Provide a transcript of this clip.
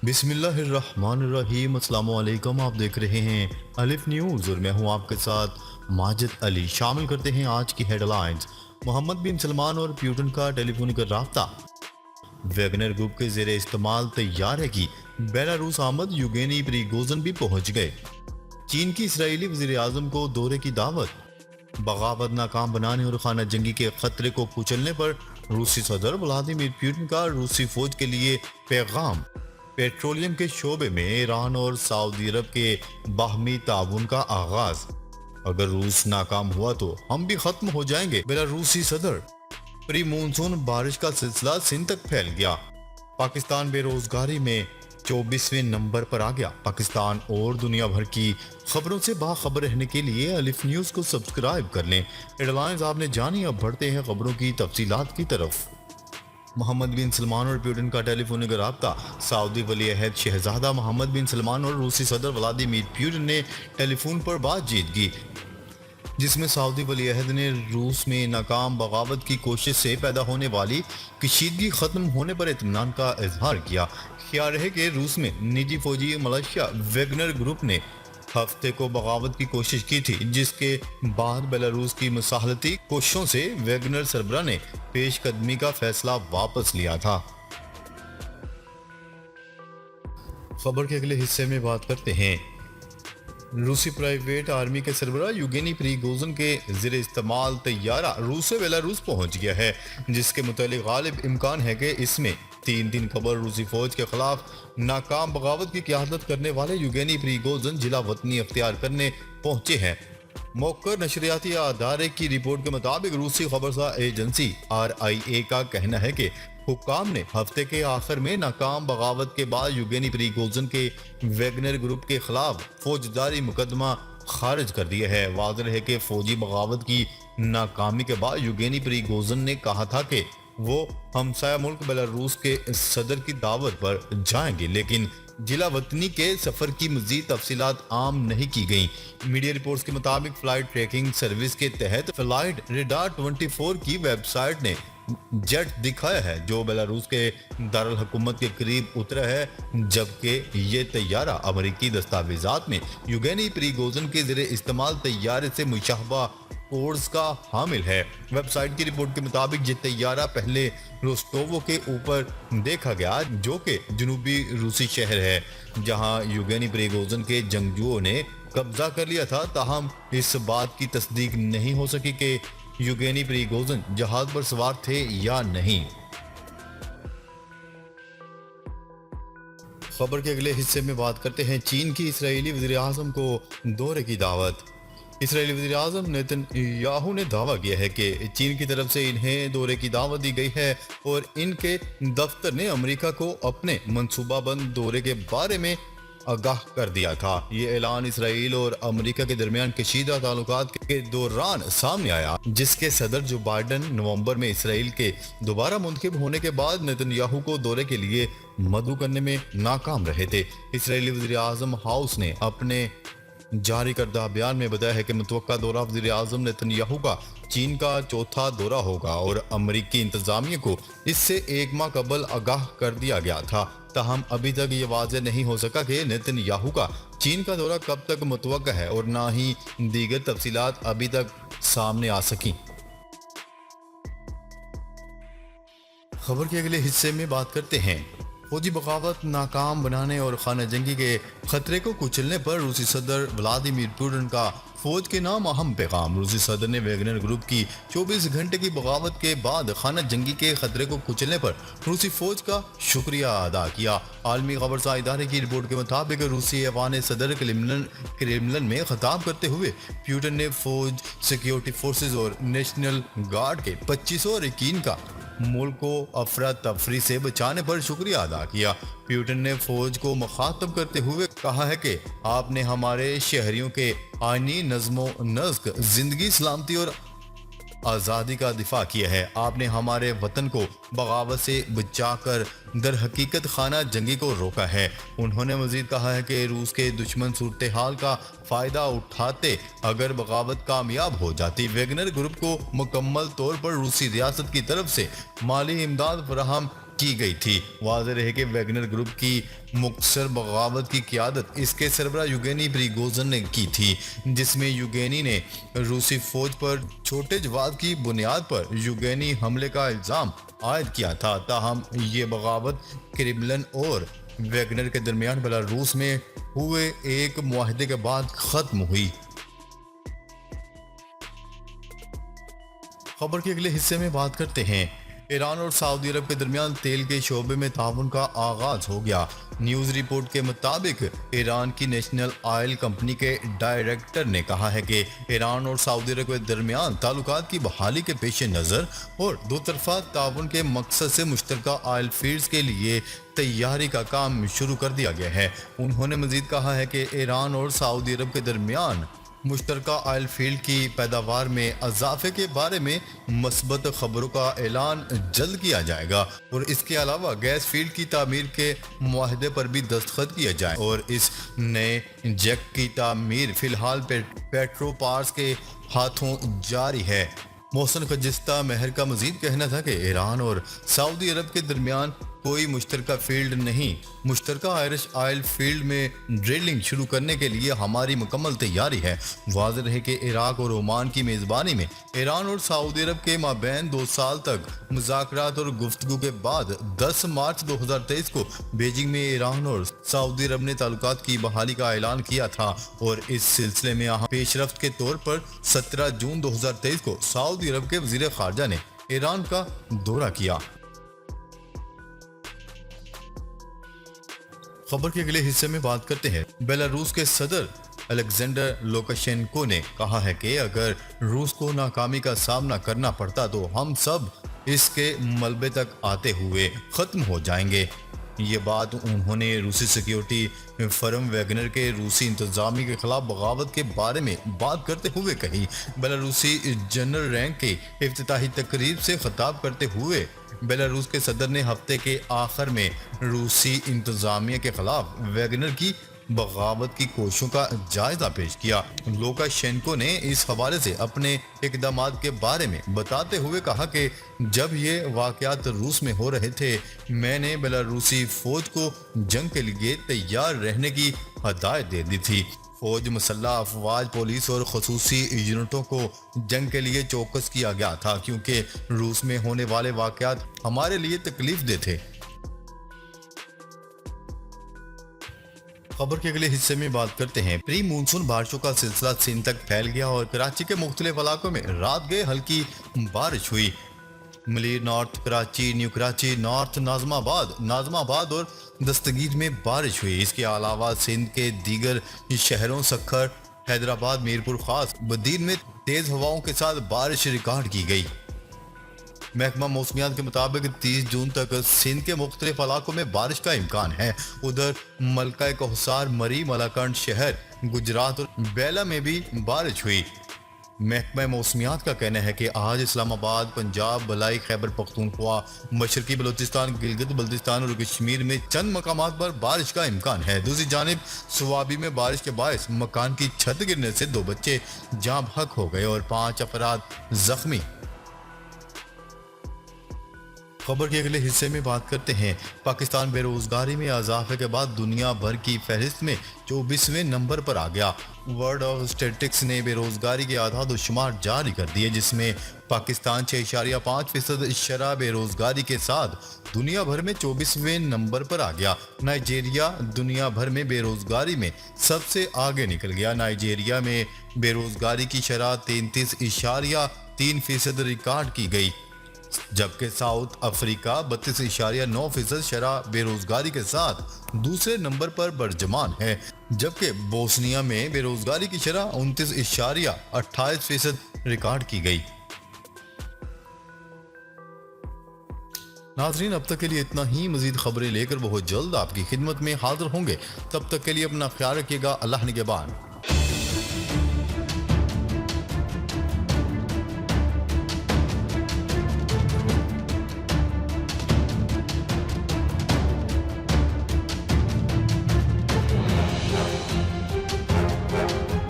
بسم اللہ الرحمن الرحیم۔ السلام علیکم، آپ دیکھ رہے ہیں الف نیوز اور میں ہوں آپ کے ساتھ ماجد علی۔ شامل کرتے ہیں آج کی ہیڈ لائنز۔ محمد بن سلمان اور پیوٹن کا ٹیلی فونک رابطہ، ویگنر گروپ کے زیر استعمال طیارے کی بیلاروس آمد، یوگینی پریگوزن بھی پہنچ گئے۔ چین کی اسرائیلی وزیر اعظم کو دورے کی دعوت، بغاوت ناکام بنانے اور خانہ جنگی کے خطرے کو کچلنے پر روسی صدر ولادیمیر پوٹن کا روسی فوج کے لیے پیغام۔ پیٹرولیم کے شعبے میں ایران اور سعودی عرب کے باہمی تعاون کا آغاز، اگر روس ناکام ہوا تو ہم بھی ختم ہو جائیں گے، بیلاروسی صدر۔ پری مونسون بارش کا سلسلہ سندھ تک پھیل گیا، پاکستان بے روزگاری میں 24ویں نمبر پر آ گیا۔ پاکستان اور دنیا بھر کی خبروں سے باخبر رہنے کے لیے الف نیوز کو سبسکرائب کر لیں۔ ہیڈ لائنز آپ نے جانی، اب بڑھتے ہیں خبروں کی تفصیلات کی طرف۔ محمد بن سلمان اور پیوٹن کا ٹیلی فونک رابطہ، سعودی ولی عہد شہزادہ محمد بن سلمان اور روسی صدر ولادیمیر پوٹن نے ٹیلی فون پر بات چیت کی، جس میں سعودی ولی عہد نے روس میں ناکام بغاوت کی کوشش سے پیدا ہونے والی کشیدگی ختم ہونے پر اطمینان کا اظہار کیا۔ خیال ہے کہ روس میں نجی فوجی ملیشیا ویگنر گروپ نے ہفتے کو بغاوت کی کوشش کی تھی، جس کے بعد بیلاروس کی مصالحتی کوششوں سے ویگنر سربراہ نے پیش قدمی کا فیصلہ واپس لیا تھا۔ خبر کے اگلے حصے میں بات کرتے ہیں۔ روسی پرائیویٹ آرمی کے سربراہ یوگینی پریگوزن کے زیر استعمال طیارہ روس سے بیلاروس پہنچ گیا ہے، جس کے متعلق غالب امکان ہے کہ اس میں 3 دن قبل روسی فوج کے خلاف ناکام بغاوت کی قیادت کرنے والے یوگینی پریگوزن جلا وطنی اختیار کرنے پہنچے ہیں۔ موقر نشریاتی ادارے کی رپورٹ کے مطابق روسی خبرساز ایجنسی RIA کا کہنا ہے کہ حکام نے ہفتے کے آخر میں ناکام بغاوت کے بعد یوگینی پریگوزن کے ویگنر گروپ کے خلاف فوجداری مقدمہ خارج کر دیا ہے۔ واضح ہے کہ فوجی بغاوت کی ناکامی کے بعد یوگینی پریگوزن نے کہا تھا کہ وہ ہمسایہ ملک بیلاروس کے صدر کی دعوت پر جائیں گے، لیکن جلا وطنی کے سفر کی مزید تفصیلات عام نہیں کی گئیں۔ میڈیا رپورٹس کے مطابق فلائٹ ٹریکنگ سروس کے تحت فلائٹ ریڈار 24 کی ویب سائٹ نے جیٹ دکھایا ہے جو بیلاروس کے دارالحکومت کے قریب اترا ہے، جبکہ یہ طیارہ امریکی دستاویزات میں یوگینی پریگوزن کے زیر استعمال طیارے سے مشابہ کوڈز کا حامل ہے۔ ویب سائٹ کی رپورٹ کے مطابق یہ طیارہ پہلے روسٹوو کے اوپر دیکھا گیا، جو کہ جنوبی روسی شہر ہے جہاں یوگینی پریگوزن کے جنگجوؤں نے قبضہ کر لیا تھا، تاہم اس بات کی تصدیق نہیں ہو سکی کہ یوگینی پریگوزن جہاز پر سوار تھے یا نہیں۔ خبر کے اگلے حصے میں بات کرتے ہیں۔ چین کی اسرائیلی وزیر اعظم کو دورے کی دعوت۔ اسرائیلی وزیر اعظم نیتن یاہو نے دعویٰ کیا ہے کہ چین کی طرف سے انہیں دورے کی دعوت دی گئی ہے اور ان کے دفتر نے امریکہ کو اپنے منصوبہ بند دورے کے بارے میں آگاہ کر دیا تھا۔ یہ اعلان اسرائیل اور امریکہ کے درمیان کشیدہ تعلقات کے دوران سامنے آیا، جس کے صدر جو بائیڈن نومبر میں اسرائیل کے دوبارہ منتخب ہونے کے بعد نیتن یاہو کو دورے کے لیے مدعو کرنے میں ناکام رہے تھے۔ اسرائیلی وزیر اعظم ہاؤس نے اپنے جاری کردہ بیان میں بتایا ہے کہ متوقع دورہ وزیر اعظم نیتن یاہو کا چین کا چوتھا دورہ ہوگا اور امریکی انتظامیہ کو اس سے 1 ماہ قبل آگاہ کر دیا گیا تھا، تاہم ابھی تک یہ واضح نہیں ہو سکا کہ نیتن یاہو کا چین کا دورہ کب تک متوقع ہے اور نہ ہی دیگر تفصیلات ابھی تک سامنے آ سکیں۔ خبر کے اگلے حصے میں بات کرتے ہیں۔ فوجی بغاوت ناکام بنانے اور خانہ جنگی کے خطرے کو کچلنے پر روسی صدر ولادیمیر پوٹن کا فوج کے نام اہم پیغام۔ روسی صدر نے ویگنر گروپ کی 24 گھنٹے کی بغاوت کے بعد خانہ جنگی کے خطرے کو کچلنے پر روسی فوج کا شکریہ ادا کیا۔ عالمی خبرساز ادارے کی رپورٹ کے مطابق روسی ایوان صدر کرملن میں خطاب کرتے ہوئے پوٹن نے فوج، سیکیورٹی فورسز اور نیشنل گارڈ کے 2500 اراکین کا ملک کو افراتفری سے بچانے پر شکریہ ادا کیا۔ پوٹن نے فوج کو مخاطب کرتے ہوئے کہا ہے کہ آپ نے ہمارے شہریوں کے آئینی نظم و نسق، زندگی، سلامتی اور آزادی کا دفاع کیا ہے۔ آپ نے ہمارے وطن کو بغاوت سے بچا کر در حقیقت خانہ جنگی کو روکا ہے۔ انہوں نے مزید کہا ہے کہ روس کے دشمن صورتحال کا فائدہ اٹھاتے اگر بغاوت کامیاب ہو جاتی، ویگنر گروپ کو مکمل طور پر روسی ریاست کی طرف سے مالی امداد فراہم کی گئی تھی۔ واضح رہے کہ ویگنر گروپ کی مختصر بغاوت کی قیادت اس کے سربراہ یوگینی پریگوزن نے کی تھی، جس میں یوگینی نے روسی فوج پر چھوٹے جواب کی بنیاد پر یوگینی حملے کا الزام عائد کیا تھا۔ تاہم یہ بغاوت کریملن اور ویگنر کے درمیان بیلاروس میں ہوئے ایک معاہدے کے بعد ختم ہوئی۔ خبر کے اگلے حصے میں بات کرتے ہیں۔ ایران اور سعودی عرب کے درمیان تیل کے شعبے میں تعاون کا آغاز ہو گیا۔ نیوز رپورٹ کے مطابق ایران کی نیشنل آئل کمپنی کے ڈائریکٹر نے کہا ہے کہ ایران اور سعودی عرب کے درمیان تعلقات کی بحالی کے پیش نظر اور دو طرفہ تعاون کے مقصد سے مشترکہ آئل فیلڈز کے لیے تیاری کا کام شروع کر دیا گیا ہے۔ انہوں نے مزید کہا ہے کہ ایران اور سعودی عرب کے درمیان مشترکہ آئل فیلڈ کی پیداوار میں اضافے کے بارے میں مثبت خبروں کا اعلان جلد کیا جائے گا اور اس کے علاوہ گیس فیلڈ کی تعمیر کے معاہدے پر بھی دستخط کیا جائے اور اس نئے جیک کی تعمیر فی الحال پیٹرو پارس کے ہاتھوں جاری ہے۔ محسن خجستہ مہر کا مزید کہنا تھا کہ ایران اور سعودی عرب کے درمیان کوئی مشترکہ فیلڈ نہیں۔ مشترکہ آئرش آئل فیلڈ میں ڈرلنگ شروع کرنے کے لیے ہماری مکمل تیاری ہے۔ واضح رہے کہ عراق اور عمان کی میزبانی میں ایران اور سعودی عرب کے مابین 2 سال تک مذاکرات اور گفتگو کے بعد 10 مارچ 2023 کو بیجنگ میں ایران اور سعودی عرب نے تعلقات کی بحالی کا اعلان کیا تھا اور اس سلسلے میں اہم پیش رفت کے طور پر 17 جون 2023 کو سعودی عرب کے وزیر خارجہ نے ایران کا دورہ کیا۔ خبر کے اگلے حصے میں بات کرتے ہیں۔ بیلاروس کے صدر الیگزینڈر لوکاشینکو نے کہا ہے کہ اگر روس کو ناکامی کا سامنا کرنا پڑتا تو ہم سب اس کے ملبے تک آتے ہوئے ختم ہو جائیں گے۔ یہ بات انہوں نے روسی سیکیورٹی فرم ویگنر کے روسی انتظامیہ کے خلاف بغاوت کے بارے میں بات کرتے ہوئے کہی۔ بیلاروسی جنرل رینک کی افتتاحی تقریب سے خطاب کرتے ہوئے بیلاروس کے صدر نے ہفتے کے آخر میں روسی انتظامیہ کے خلاف ویگنر کی بغاوت کی کوششوں کا جائزہ پیش کیا۔ لوکاشینکو نے اس حوالے سے اپنے اقدامات کے بارے میں بتاتے ہوئے کہا کہ جب یہ واقعات روس میں ہو رہے تھے میں نے بیلاروسی فوج کو جنگ کے لیے تیار رہنے کی ہدایت دے دی تھی۔ فوج، مسلح افواج، پولیس اور خصوصی یونٹوں کو جنگ کے لیے چوکس کیا گیا تھا کیونکہ روس میں ہونے والے واقعات ہمارے لیے تکلیف دہ تھے۔ خبر کے اگلے حصے میں بات کرتے ہیں۔ پری مونسون بارشوں کا سلسلہ سندھ تک پھیل گیا اور کراچی کے مختلف علاقوں میں رات گئے ہلکی بارش ہوئی۔ Malir north Karachi, new Karachi north, Nazimabad اور دستگیر میں بارش ہوئی۔ اس کے علاوہ سندھ کے دیگر شہروں سکھر، حیدرآباد، میرپور خاص، بدین میں تیز ہواؤں کے ساتھ بارش ریکارڈ کی گئی۔ محکمہ موسمیات کے مطابق 30 جون تک سندھ کے مختلف علاقوں میں بارش کا امکان ہے۔ ادھر ملکہ کوہسار، مری، ملاکنڈ شہر، گجرات اور بیلا میں بھی بارش ہوئی۔ محکمہ موسمیات کا کہنا ہے کہ آج اسلام آباد، پنجاب، بلائی خیبر پختونخوا، مشرقی بلوچستان، گلگت بلتستان اور کشمیر میں چند مقامات پر بارش کا امکان ہے۔ دوسری جانب سوابی میں بارش کے باعث مکان کی چھت گرنے سے 2 بچے جاں بحق ہو گئے اور 5 افراد زخمی۔ خبر کے اگلے حصے میں بات کرتے ہیں۔ پاکستان بے روزگاری میں اضافے کے بعد دنیا بھر کی فہرست میں 24ویں نمبر پر آ گیا۔ ورلڈ آف اسٹیٹسٹکس نے بے روزگاری کے اعداد و شمار جاری کر دیے جس میں پاکستان 6.5% شرح بے روزگاری کے ساتھ دنیا بھر میں 24ویں نمبر پر آ گیا۔ نائجیریا دنیا بھر میں بے روزگاری میں سب سے آگے نکل گیا۔ نائجیریا میں بے روزگاری کی شرح 33.3% ریکارڈ کی گئی، جبکہ ساؤتھ افریقہ 32.9% شرح بے روزگاری کے ساتھ دوسرے نمبر پر برجمان ہے، جبکہ بوسنیا میں بے روزگاری کی شرح 29.28% ریکارڈ کی گئی۔ ناظرین، اب تک کے لیے اتنا ہی۔ مزید خبریں لے کر بہت جلد آپ کی خدمت میں حاضر ہوں گے۔ تب تک کے لیے اپنا خیال رکھیے گا۔ اللہ نگہبان۔